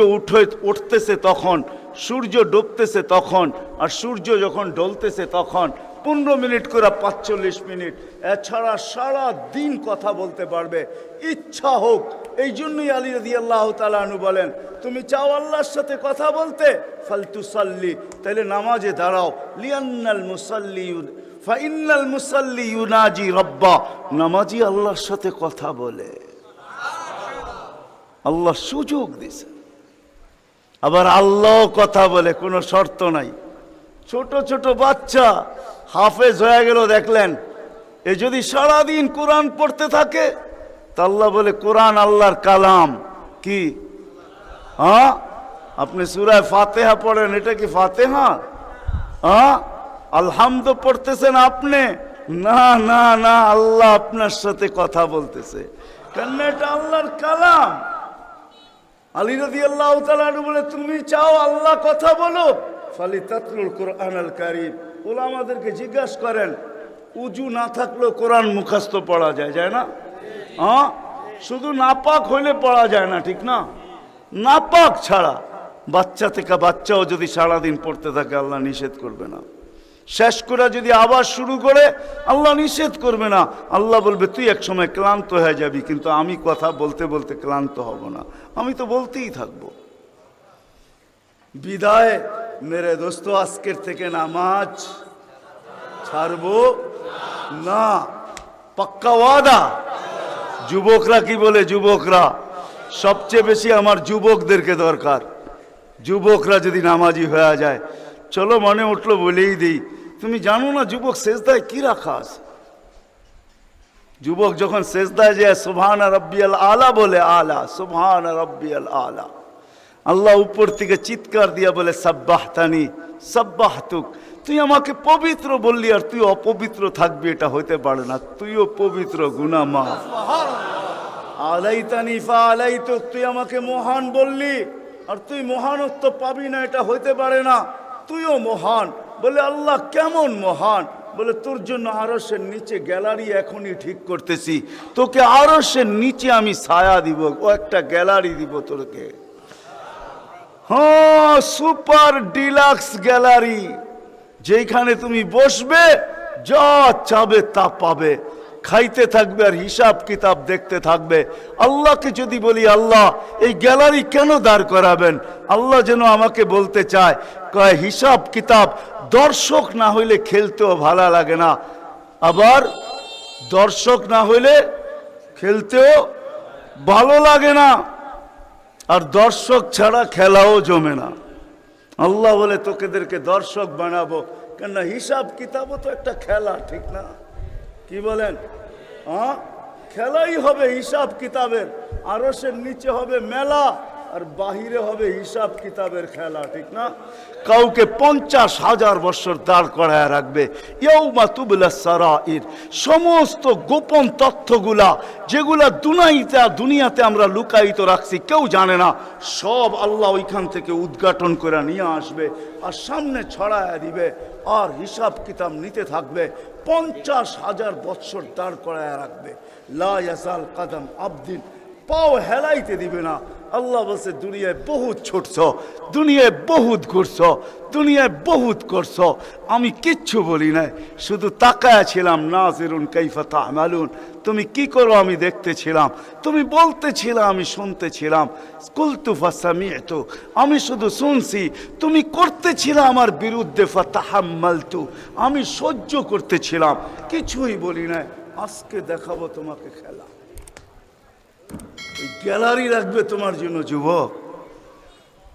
উঠতেছে তখন, সূর্য ডুবতেছে তখন, আর সূর্য যখন ডলতেছে তখন 15 মিনিট করে 45 মিনিট। এছাড়া সারা দিন কথা বলতে পারবে ইচ্ছা হোক। এই জন্যই আলী রাদিয়াল্লাহু তাআলা আনহু বলেন, তুমি চাও আল্লাহর সাথে কথা বলতে, ফালতুসাল্লি, তাহলে নামাজে দাঁড়াও। লিয়ান্নাল মুসাল্লি ফাইন্নাল মুসাল্লি ইউনাজি রাব্বা, নামাজি আল্লাহর সাথে কথা বলে। আল্লাহ সুযোগ দিছে, আবার আল্লাহ কথা বলে, কোনো শর্ত নাই। ছোট ছোট বাচ্চা হাফেজ হয়ে গেল, দেখলেন, এ যদি সারাদিন কোরআন পড়তে থাকে তা আল্লাহ বলে কোরআন আল্লাহর কালাম। কি? হ্যাঁ, আপনি সূরা ফাতিহা পড়েন, এটা কি ফাতিহা? হ্যাঁ, আলহামদ পড়তেছেন আপনি? না না না, আল্লাহ আপনার সাথে কথা বলতেছে, কেন? এটা আল্লাহর কালাম। আলী রাদিয়াল্লাহু তাআলা বলে, তুমি চাও আল্লাহ কথা বলো, ফালিতাতলুল কুরআনাল কারীম। উলামাদেরকে জিজ্ঞাসা করেন, উজু না থাকলেও কোরআন মুখস্থ পড়া যায়, যায় না? হ্যাঁ, শুধু নাপাক হইলে পড়া যায় না, ঠিক না? নাপাক ছাড়া বাচ্চা থেকে বাচ্চাও যদি সারাদিন পড়তে থাকে আল্লাহ নিষেধ করবে না। শেষ করে যদি আবার শুরু করে আল্লাহ নিষেধ করবে না। আল্লাহ বলবে, তুই এক সময় ক্লান্ত হয়ে যাবি, কিন্তু আমি কথা বলতে বলতে ক্লান্ত হব না, আমি তো বলতেই থাকবো। বিদায় মেরে দোস্ত, আজকের থেকে নামাজ ছাড়বো না, পাক্কা ওয়াদা। যুবকরা কি বলে? যুবকরা সবচেয়ে বেশি আমার যুবকদেরকে দরকার। যুবকরা যদি নামাজি হয়ে যায়, চলো মনে উঠলো বলেই দিই, তুমি জানো না যুবক সেজদায় কি রাখা আছে? যুবক যখন সেজদায় যায় সুবহান রাব্বিয়াল আলা বলে, আলা সুবহান রাব্বিয়াল আলা, আল্লাহ উপর থেকে চিৎকার দিয়া বলে সাব্বাহতানি সাব্বাহতুক, তুই আমাকে পবিত্র বললি আর তুই অপবিত্র থাকবি, এটা হইতে পারে না। তুইও পবিত্র, গুনাহ মাফ। আলাইতানি ফাআলাইতুক, তুই আমাকে মহান বললি আর তুই মহানত্ব পাবি না, এটা হইতে পারে না। তুইও মহান। বলে আল্লাহ কেমন মহান? বলে তোর জন্য আরশের নিচে গ্যালারি এখনই ঠিক করতেছি, তোকে আরশের নিচে আমি ছায়া দিব, ও একটা গ্যালারি দিব তোকে। হ্যাঁ, সুপার ডিলাক্স গ্যালারি, যেখানে তুমি বসবে যা চাবে তা পাবে, খাইতে থাকবে আর হিসাব কিতাব দেখতে থাকবে। আল্লাহকে যদি বলি, আল্লাহ এই গ্যালারি কেন দাঁড় করাবেন? আল্লাহ যেন আমাকে বলতে চায়, কয় হিসাব কিতাব দর্শক না হইলে খেলতেও ভালো লাগে না, আবার দর্শক না হইলে খেলতেও ভালো লাগে না, আর দর্শক ছাড়া খেলাও জমে না। আল্লাহ বলে তোকেদেরকে দর্শক বানাবো, কেন? হিসাব কিতাবও তো একটা খেলা, ঠিক না? কি বলেন? হ্যাঁ, খেলাই হবে হিসাব কিতাবের। আরশের নিচে হবে মেলা আর বাহিরে হবে হিসাব কিতাবের খেলা, ঠিক না? কাউকে 50,000 বছর দাঁড় করায় রাখবে। ইয়াউমা তুবলা সারাইর, সমস্ত গোপন তথ্যগুলা যেগুলা দুনিয়াতে আমরা লুকায়িত রাখছি, কেউ জানে না, সব আল্লাহ ওইখান থেকে উদ্ঘাটন করে নিয়ে আসবে আর সামনে ছড়ায় দিবে, আর হিসাব কিতাব নিতে থাকবে। 50,000 বছর দাঁড় করায় রাখবে। লা ইয়াজাল কদম আবদিন, পাও হেলাইতে দিবে না। আল্লাহ বলছে, দুনিয়ায় বহুত ছুটছ, দুনিয়ায় বহুত ঘুরছ, দুনিয়ায় বহুত করছ, আমি কিচ্ছু বলি নাই, শুধু তাকায়া ছিলাম। নাজিরুন কাইফা তা'মালুন, তুমি কি করো আমি দেখতেছিলাম, তুমি বলতেছিলাম আমি শুনতেছিলাম। কুলতু ফাসামি'তু, আমি শুধু শুনছি, তুমি করতেছিলাম আমার বিরুদ্ধে। ফাতাহাম্মালতু, আমি সহ্য করতেছিলাম, কিছুই বলি নাই। আজকে দেখাবো তোমাকে খেলা। গ্যালারি রাখবে তোমার জন্য যুবক,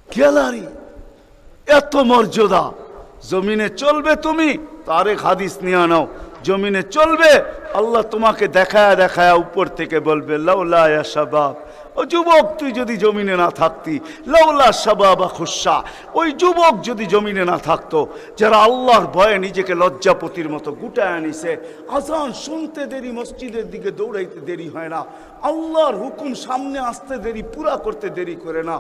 গ্যালারি, এত মর্যাদা। জমিনে চলবে তুমি, তার এক হাদিস নিয়ে নাও, জমিনে চলবে, আল্লাহ তোমাকে দেখায়া দেখায়া উপর থেকে বলবে লাউলা ইয়া শাবাব, ও যুবক তুই যদি জমিনে না থাকতি, লাউলা শাবাবা খুশা, ওই যুবক যদি জমিনে না থাকতো, যারা আল্লাহর ভয়ে নিজেকে লজ্জাপতির মতো গুটায় আনিছে, আজান শুনতে দেরি, মসজিদের দিকে দৌড়াইতে দেরি হয় না, আল্লাহর হুকুম সামনে আসতে দেরি, পুরা করতে দেরি করে না,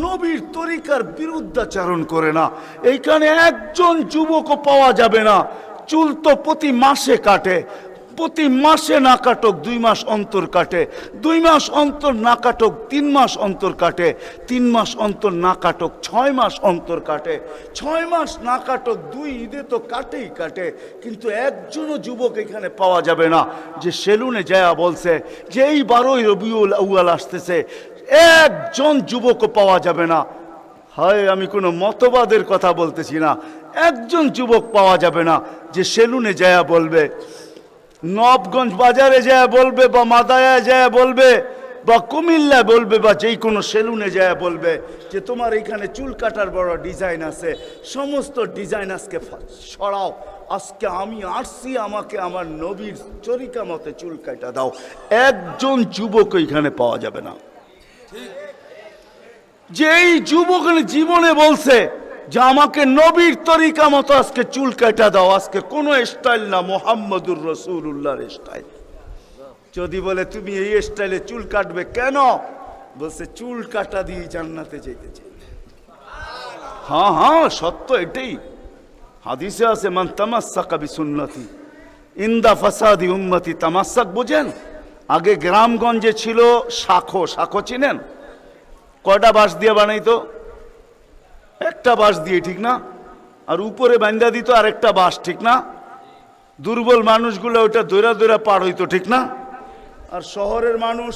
নবীর তরিকার বিরুদ্ধাচারণ করে না, এইখানে একজন যুবকও পাওয়া যাবে না। চুল তো প্রতি মাসে কাটে, প্রতি মাসে না কাটক 2 মাস অন্তর কাটে, 2 মাস অন্তর না কাটক 3 মাস অন্তর কাটে, 3 মাস অন্তর না কাটক 6 মাস অন্তর কাটে, 6 মাস না কাটক 2 ঈদে তো কাটেই কাটে। কিন্তু একজনও যুবক এখানে পাওয়া যাবে না যে সেলুনে যায়া বলছে যে এই 12ই রবিউল আউয়াল আসতেছে, একজন যুবকও পাওয়া যাবে না। হয় আমি কোনো মতবাদের কথা বলতেছি না, একজন যুবক পাওয়া যাবে না যে সেলুনে যায়া বলবে, নবগঞ্জ বাজারে যায় বলবে, বা মাদায়ায় যায় বলবে, বা কুমিল্লা বলবে, বা যেই কোনো সেলুনে যায় বলবে যে তোমার এইখানে চুল কাটার বড় ডিজাইন আছে, সমস্ত ডিজাইন আজকে সরাও, আজকে আমি আসছি, আমাকে আমার নবীর তরিকা মতে চুল কাটা দাও। একজন যুবক এইখানে পাওয়া যাবে না। যেই যুবক জীবনে বলছে যে আমাকে নবীর তরিকা মতো আজকে চুল কাটা দাও, আজকে কোনো স্টাইল না, মোহাম্মদুর রাসূলুল্লাহর স্টাইল। যদি বলে তুমি এই স্টাইলে চুল কাটবে কেন, বলছে চুল কাটা দিয়ে জান্নাতে যেতে চাই। হ্যাঁ হ্যাঁ, সত্য এটাই, হাদিসে আছে মান তামাসসাকা বিসুন্নতি ইনদা ফাসাদি উম্মতি। তামাসসাক বুঝেন? আগে গ্রামগঞ্জে ছিল শাখো, শাখো চিনেন? কয়টা বাঁশ দিয়ে বানাইতো? একটা বাঁশ দিয়ে, ঠিক না? আর উপরে বান্ধা দিত আরেকটা বাঁশ, ঠিক না? দুর্বল মানুষগুলো ওটা দৈরা দৈরা পার হইতো, ঠিক না? আর শহরের মানুষ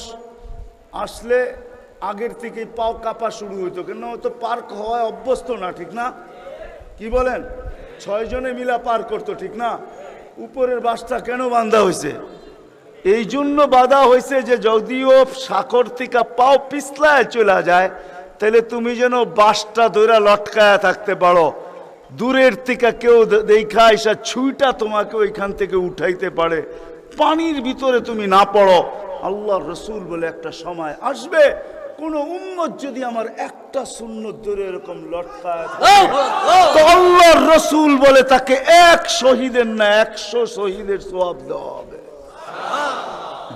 আসলে আগের থেকে পাও কাঁপা শুরু হইতো, কেন তো পার্ক হওয়ায় অভ্যস্ত না, ঠিক না? কি বলেন? 6 জনে মিলা পার করতো, ঠিক না? উপরের বাঁশটা কেন বাঁধা হয়েছে? এই জন্য বাঁধা হয়েছে যে যদিও সাকর থেকে পাও পিছলায় চলে যায়, তাহলে তুমি যেন বাঁশটা ধরে লটকায়া থাকতে পারো, দূরের থেকে কেউ দেখা এসা ছুঁইটা তোমাকে ওইখান থেকে উঠাইতে পারে, পানির ভিতরে তুমি না পড়ো। আল্লাহর রসুল বলে একটা সময় আসবে, কোন উম্মত যদি আমার একটা সুন্নত ধরে এরকম লটকায় তো আল্লাহর রসুল বলে তাকে 1 শহীদের না 100 শহীদের সওয়াব দেওয়া হবে।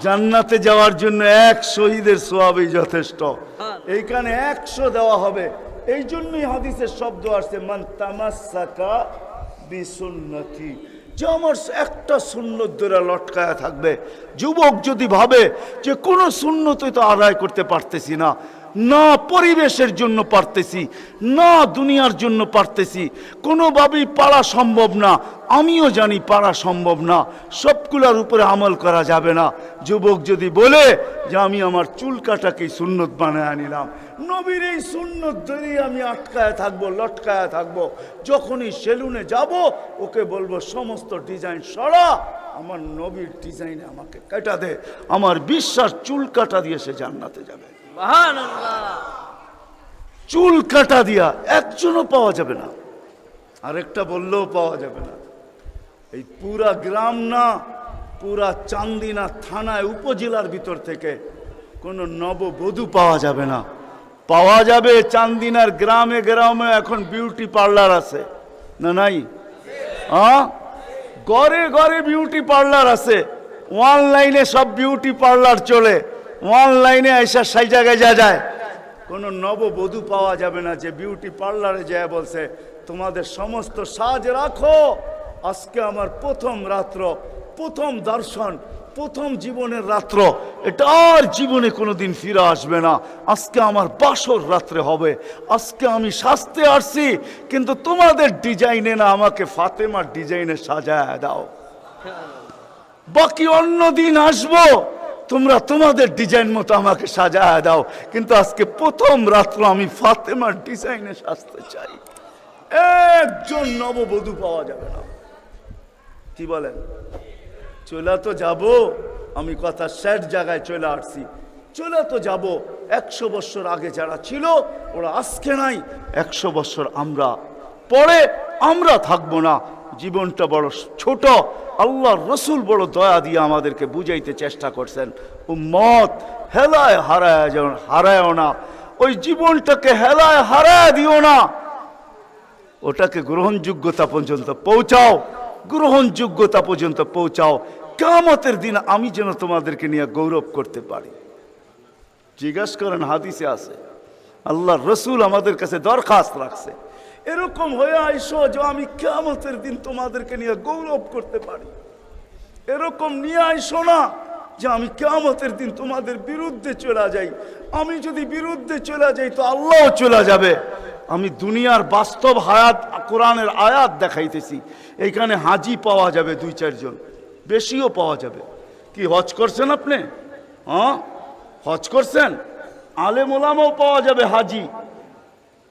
জান্নাতে যাওয়ার জন্য 1 শহীদের সওয়াবই যথেষ্ট, এইখানে 100 দেওয়া হবে। এই জন্যই হাদিসের শব্দ আসছে মান তামাসসাকা বিসুন্নতি, যে আমার একটা সুন্নত ধরে লটকায়া থাকবে। যুবক যদি ভাবে যে কোনো সুন্নতই তো আদায় করতে পারতেছি না, না পরিবেশের জন্য পারতেছি, না দুনিয়ার জন্য পারতেছি, কোনোভাবেই পারা সম্ভব না, আমিও জানি পারা সম্ভব না, সবগুলোর উপরে আমল করা যাবে না। যুবক যদি বলে যে আমি আমার চুল কাটাকেই সুন্নত বানায় নিলাম, নবীর এই সুন্নত ধরেই আমি আটকায় থাকবো, লটকায় থাকবো, যখনই সেলুনে যাব ওকে বলবো সমস্ত ডিজাইন সরা, আমার নবীর ডিজাইনে আমাকে কাটা দে, আমার বিশ্বাস চুল কাটা দিয়ে সে জান্নাতে যাবে। চুল কাটা দিয়া একজনও পাওয়া যাবে না, আরেকটা বললেও পাওয়া যাবে না। এই পুরা গ্রাম না, পুরা চান্দিনা থানায় উপজেলার ভিতর থেকে কোনো নববধূ পাওয়া যাবে না। পাওয়া যাবে চান্দিনার গ্রামে গ্রামে এখন বিউটি পার্লার আছে না? নাই? ঘরে ঘরে বিউটি পার্লার আছে, অনলাইনে সব বিউটি পার্লার চলে, অনলাইনে এসে সেই জায়গায় যায়। কোনো নববধূ পাওয়া যাবে না যে বিউটি পার্লারে যায় বলছে তোমাদের সমস্ত সাজ রাখো, আজকে আমার প্রথম রাত্র, প্রথম দর্শন, প্রথম জীবনের রাত্র, এটা আর জীবনে কোনোদিন ফিরে আসবে না, আজকে আমার বাসর রাত্রে হবে, আজকে আমি সাজতে আসছি, কিন্তু তোমাদের ডিজাইনে না, আমাকে ফাতেমার ডিজাইনে সাজায় দাও, বাকি অন্য দিন আসবো, তোমরা তোমাদের ডিজাইন মতো আমাকে সাজায় দাও, কিন্তু আজকে প্রথম রাত্র আমি ফাতেমার ডিজাইনে সাজতে চাই। একজন নববধূ পাওয়া যাবে না। কি বলেন? চলে তো যাব, আমি কথা শেষ জায়গায় চলে আসছি, চলে তো যাব। 100 বছর আগে যারা ছিল ওরা আজকে নাই, 100 বছর আমরা পরে আমরা থাকবো না। জীবনটা বড় ছোট, আল্লাহর রসুল বড় দয়া দিয়ে আমাদেরকে বুঝাইতে চেষ্টা করছেন, উম্মত হেলায় হারায়ও না, ওই জীবনটাকে হেলায় হারায় দিও না, ওটাকে গ্রহণযোগ্যতা পর্যন্ত পৌঁছাও, গ্রহণযোগ্যতা পর্যন্ত পৌঁছাও। কিয়ামতের দিন আমি যেন তোমাদেরকে নিয়ে গৌরব করতে পারি। জিজ্ঞাসা করেন, হাদিসে আছে, আল্লাহর রসুল আমাদের কাছে দরখাস্ত রাখছে, এরকম হয়ে আইসো যে আমি কিয়ামতের দিন তোমাদেরকে নিয়ে গৌরব করতে পারি। এরকম নিয়ে আইসো না যে আমি কিয়ামতের দিন তোমাদের বিরুদ্ধে চলে যাই। আমি যদি বিরুদ্ধে চলে যাই তো আল্লাহও চলে যাবে। আমি দুনিয়ার বাস্তব হায়াত, কোরআনের আয়াত দেখাইতেছি। এইখানে হাজি পাওয়া যাবে 2-4 জন, বেশিও পাওয়া যাবে। কি হজ করছেন আপনি? হ্যাঁ, হজ করছেন? আলেম ওলামাও পাওয়া যাবে, হাজি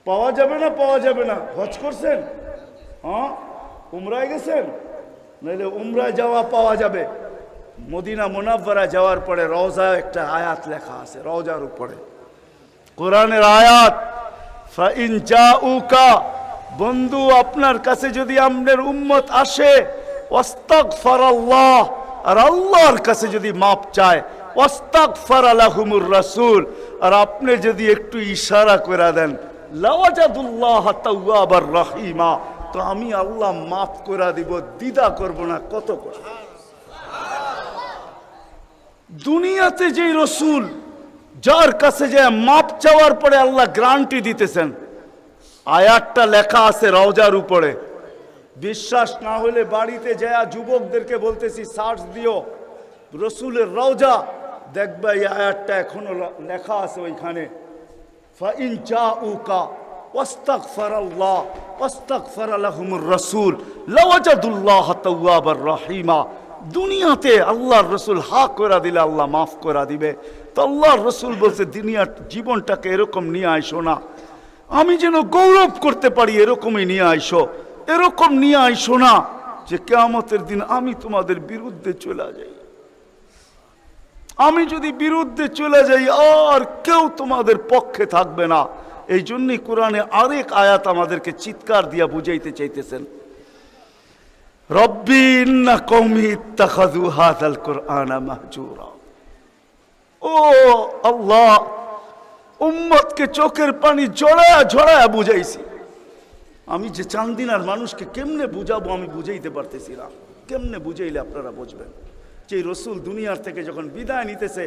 পাওয়া যাবে না? পাওয়া যাবে না? হজ করছেন? হ্যাঁ, উমরায় গেছেন? নাহলে উমরায় যাওয়া পাওয়া যাবে। মদিনা মুনাওয়ারা যাওয়ার পরে রওজা একটা আয়াত লেখা আছে, রওজার উপরে কোরআনের আয়াত, ফাইন জাউকা, বন্ধু আপনার কাছে যদি আপনার উম্মত আসে, ওয়াস্তাগফারাল্লাহ, আর আল্লাহর কাছে যদি মাপ চায়, ওয়াস্তাগফারা লাহুমুর রাসূল, আর আপনি যদি একটু ইশারা করে দেন, লাওয়াজাদুল্লাহ তাওয়াবার রহিমা, তো আমি আল্লাহ মাফ করে দিব, দ্বিধা করব না। কত করে দুনিয়াতে যেই রসুল, যার কাছে যে মাপ চাওয়ার পরে আল্লাহ গ্যারান্টি দিতেছেন, আয়াতটা লেখা আছে রওজার উপরে। বিশ্বাস না হলে বাড়িতে যায় যুবকদেরকে বলতেছি, সার্চ দিও রসুলের রওজা, দেখবে এই আয়াতটা এখনো লেখা আছে ওইখানে। ফাইন জাউকা ওয়াস্তাগফারাল্লাহ ওয়াস্তাগফারা লাহুমুর রাসূল লাওয়াজাদুল্লাহ তাওয়াবার রহিমা। দুনিয়াতে আল্লাহর রসুল হা করে দিলে আল্লাহ মাফ করে দিবে। তো আল্লাহর রসুল বলছে, দুনিয়ার জীবনটাকে এরকম নিয়ে আইসো না, আমি যেন গৌরব করতে পারি, এরকমই নিয়ে আইসো। এরকম নিয়ে আইসো না যে কিয়ামতের দিন আমি তোমাদের বিরুদ্ধে চলে যাই। আমি যদি বিরুদ্ধে চলে যাই আর কেউ তোমাদের পক্ষে থাকবে না। এই জন্যই কোরআনে আরেক আয়াত আমাদেরকে চিৎকার দিয়া বুঝাইতে চাইতেছেন, রব্বি ইন্না কওমি ইত্তাখাযু হাযাল কুরআনা মাহজুরা। ও আল্লাহ, উম্মতকে চোখের পানি ঝরায়া ঝরায়া বুঝাইছি। আমি যে চান্দিনার মানুষকে কেমনে বুঝাবো আমি বুঝাইতে পারতেছি না। কেমনে বুঝাইলে আপনারা বুঝবেন? যে রসুল দুনিয়ার থেকে যখন বিদায় নিতেছে,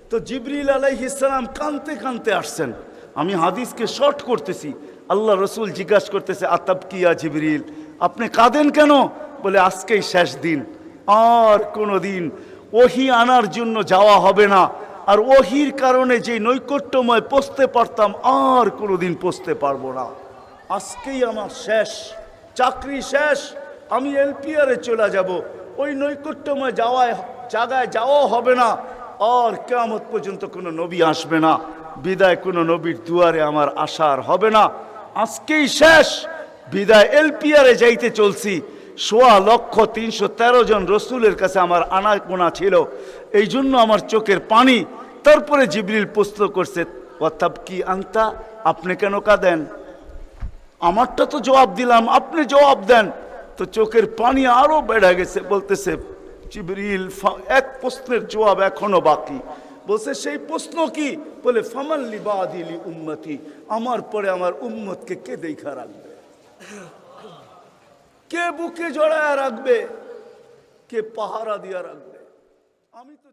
তো জিবরিল আলাইহিস সালাম কাঁদতে কাঁদতে আসছেন। আমি হাদিসকে শর্ট করতেছি। আল্লাহ রসুল জিজ্ঞাসা করতেছে, আতাবকিয়া জিবরিল, আপনি কাঁদেন কেন? বলে আজকেই শেষ দিন, আর কোনো দিন ওহী আনার জন্য যাওয়া হবে না। আর ওহীর কারণে যে নৈকট্যময় পৌঁছতে পারতাম, আর কোনো দিন পৌঁছতে পারবো না। আজকেই আমার শেষ, চাকরি শেষ, আমি এলপিআরে চলে যাব। ওই নৈকট্যময় জায়গায় যাওয়াও হবে না। আর কিয়ামত পর্যন্ত কোনো নবী আসবে না। বিদায় কোনো নবীর দুয়ারে আমার আশার হবে না। আজকেই শেষ, বিদায় এলপিআরে যাইতে চলছি। 16,313 জন রসুলের কাছে আমার আনাগোনা ছিল, এই জন্য আমার চোখের পানি। তারপরে জিবরিল প্রশ্ন করছে, ওয়াতাবকি আনতা, আপনি কেন কাঁদেন? আমারটা তো জবাব দিলাম, আপনি জবাব দেন। তো চোখের পানি আরো বেড়ে গেছে। বলতেছে জিবরিল, এক প্রশ্নের জবাব এখনো বাকি। বলছে, সেই প্রশ্ন কি? বলে ফামাল্লি বাদিলি উম্মতি, আমার পরে আমার উম্মতকে কে দেখা রাখবে, কে বুকে জড়ায়া রাখবে, কে পাহারা দিয়া রাখবে? আমি তো